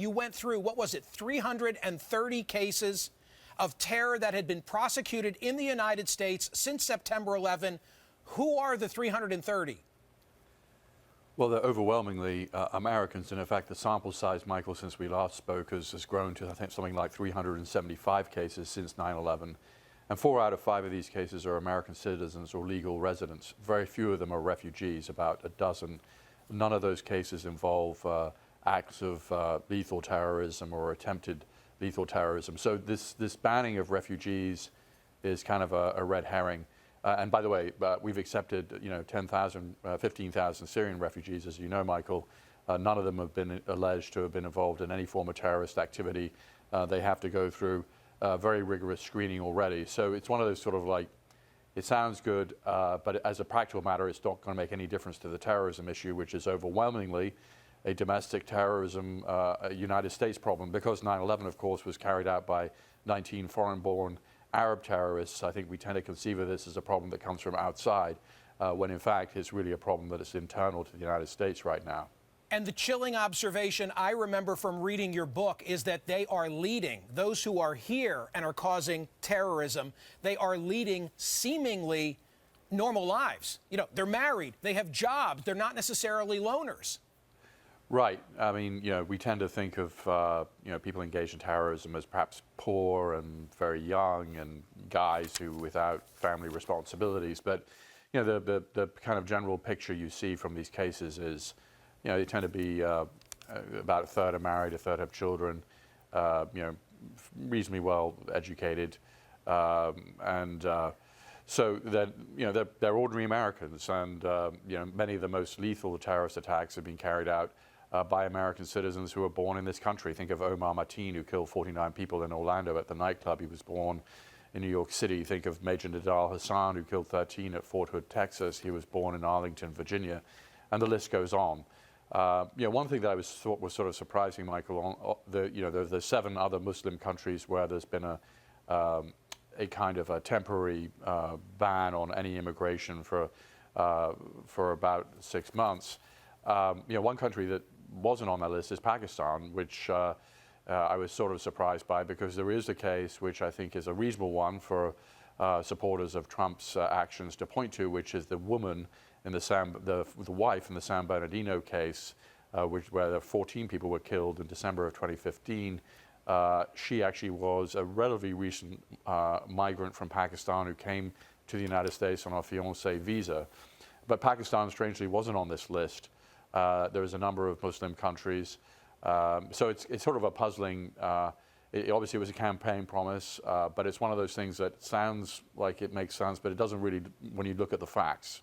you went through, what was it, 330 cases of terror that had been prosecuted in the United States since September 11. Who are the 330? Well, they're overwhelmingly Americans, and in fact, the sample size, Michael, since we last spoke, has grown to, I think, something like 375 cases since 9/11. And 4 out of 5 of these cases are American citizens or legal residents. Very few of them are refugees, about a dozen. None of those cases involve acts of lethal terrorism or attempted lethal terrorism. So this banning of refugees is kind of a red herring. And by the way, we've accepted 10,000, 15,000 Syrian refugees, as you know, Michael. None of them have been alleged to have been involved in any form of terrorist activity. They have to go through very rigorous screening already. So it's one of those sort of like, it sounds good, but as a practical matter, it's not going to make any difference to the terrorism issue, which is overwhelmingly a domestic terrorism United States problem. Because 9/11, of course, was carried out by 19 foreign-born Arab terrorists, I think we tend to conceive of this as a problem that comes from outside, when in fact it's really a problem that is internal to the United States right now. And the chilling observation I remember from reading your book is that they are leading, those who are here and are causing terrorism, they are leading seemingly normal lives. You know, they're married, they have jobs, they're not necessarily loners. Right. I mean, we tend to think of, people engaged in terrorism as perhaps poor and very young and guys who without family responsibilities. But, the kind of general picture you see from these cases is, they tend to be about a third are married, a third have children, reasonably well educated. So that they're ordinary Americans, and many of the most lethal terrorist attacks have been carried out by American citizens who were born in this country. Think of Omar Mateen, who killed 49 people in Orlando at the nightclub. He was born in New York City. Think of Major Nidal Hassan, who killed 13 at Fort Hood, Texas. He was born in Arlington, Virginia, and the list goes on. One thing that I thought was sort of surprising, Michael, the 7 other Muslim countries where there's been a kind of a temporary ban on any immigration for about 6 months. One country that wasn't on that list is Pakistan, which I was sort of surprised by, because there is a case which I think is a reasonable one for supporters of Trump's actions to point to, which is the woman in the wife in the San Bernardino case, where 14 people were killed in December of 2015. She actually was a relatively recent migrant from Pakistan who came to the United States on a fiancé visa. But Pakistan, strangely, wasn't on this list. There is a number of Muslim countries. So it's sort of a puzzling, it obviously was a campaign promise, but it's one of those things that sounds like it makes sense, but it doesn't really when you look at the facts.